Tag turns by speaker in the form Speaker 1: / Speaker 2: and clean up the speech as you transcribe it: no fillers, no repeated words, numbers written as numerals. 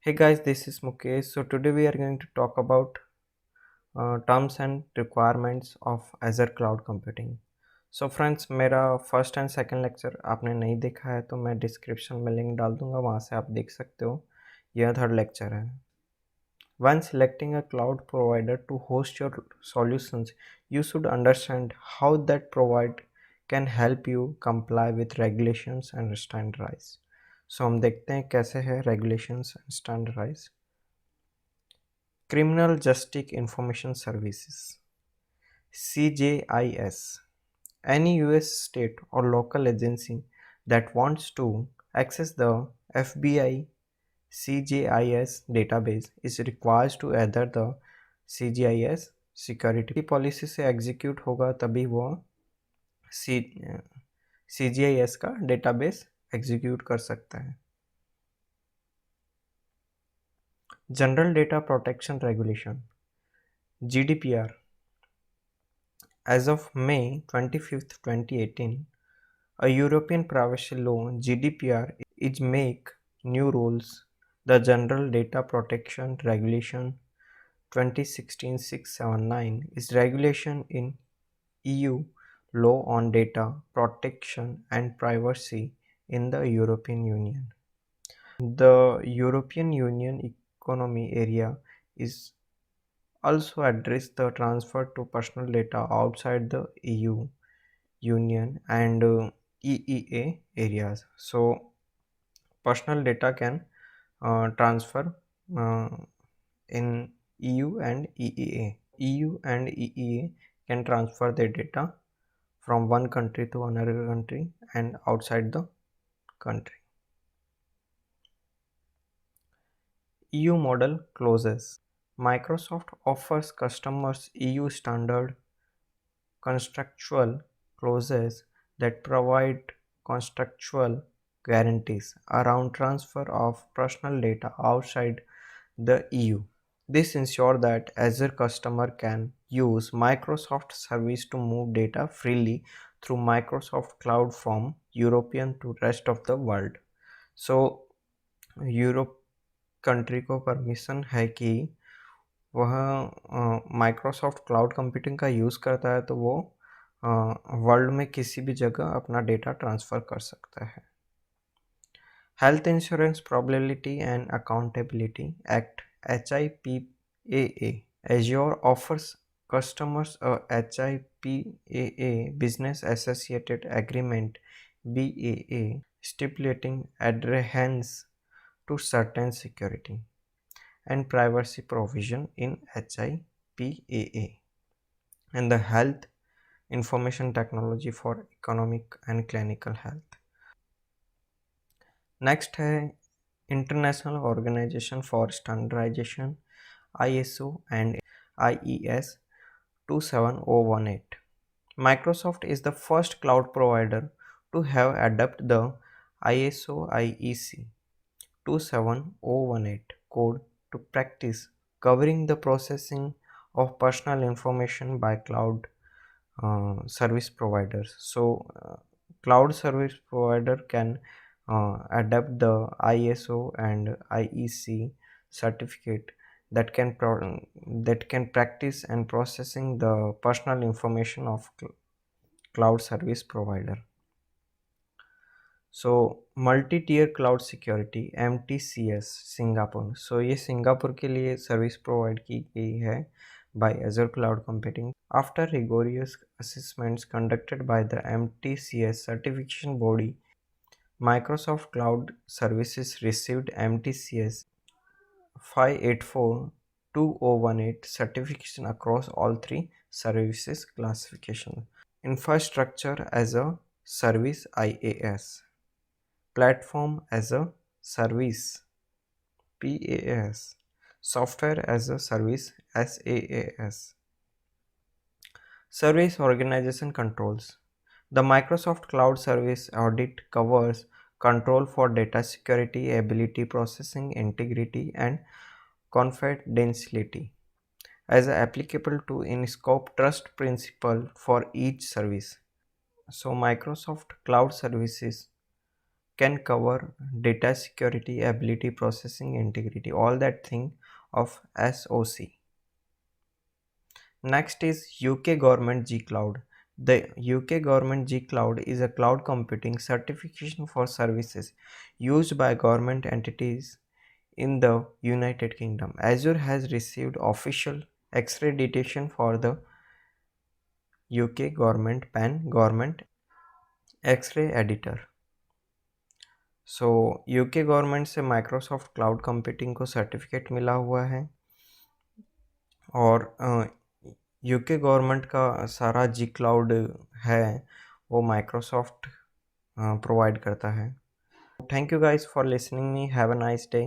Speaker 1: Hey guys, this is Mukesh. So today we are going to talk about terms and requirements of Azure Cloud Computing. So friends, मेरा first and second lecture आपने नहीं देखा है तो मैं description में link डाल दूंगा, वहाँ से आप देख सकते हो। यह थर्ड लेक्चर है। When selecting a cloud provider to host your solutions, you should understand how that provider can help you comply with regulations and standardize. So हम देखते हैं कैसे है regulations and standardize. Criminal Justice Information Services CJIS. Any US state or local agency that wants to access the FBI CJIS database is required to either the CJIS security policy से execute होगा तभी वो CJIS का database execute कर सकता है। General data protection regulation GDPR. As of May 25th, 2018, a European privacy law GDPR is make new rules. The General Data Protection Regulation 2016-679 is regulation in EU law on data protection and privacy in the European Union. The European Union Economy Area is also address the transfer to personal data outside the EU Union and EEA areas. So personal data can transfer uh, in EU and EEA. EU and EEA can transfer their data from one country to another country and outside the country. EU model clauses. Microsoft offers customers EU standard contractual clauses that provide contractual guarantees around transfer of personal data outside the EU. This ensures that Azure customer can use Microsoft service to move data freely through Microsoft Cloud from European to rest of the world. So Europe country को permission है कि वह Microsoft cloud computing का use करता है तो वो world में किसी भी जगह अपना डेटा ट्रांसफ़र कर सकता है। Health insurance probability and accountability act HIPAA. Azure offers customers a HIPAA Business Associated Agreement BAA stipulating adherence to certain security and privacy provision in HIPAA and the Health Information Technology for Economic and Clinical Health. Next है International Organization for Standardization ISO and IES 27018. Microsoft is the first cloud provider to have adopted the ISO IEC 27018 code to practice covering the processing of personal information by cloud service providers. So cloud service provider can adopt the ISO and IEC certificate that can practice and processing the personal information of cloud service provider. So multi tier cloud security MTCS Singapore. So ये Singapore के लिए service provide की गई है by Azure Cloud Computing. After rigorous assessments conducted by the MTCS certification body, Microsoft Cloud Services received MTCS 584-2018 certification across all three services classifications. Infrastructure as a Service IaaS. Platform as a Service PaaS. Software as a Service SaaS. Service Organization Controls. The Microsoft Cloud Service Audit covers control for data security, ability processing, integrity, and confidentiality as applicable to in-scope trust principle for each service. So Microsoft Cloud Services can cover data security, ability, processing, integrity, all that thing of SOC. Next is UK Government G Cloud. The UK Government G Cloud is a cloud computing certification for services used by government entities in the United Kingdom. Azure has received official accreditation for the UK Government PAN Government X-ray Editor. So UK government से Microsoft cloud computing को certificate मिला हुआ है और UK government का सारा जी cloud है वो माइक्रोसॉफ्ट प्रोवाइड करता है. Thank you guys for listening me. Have a nice day.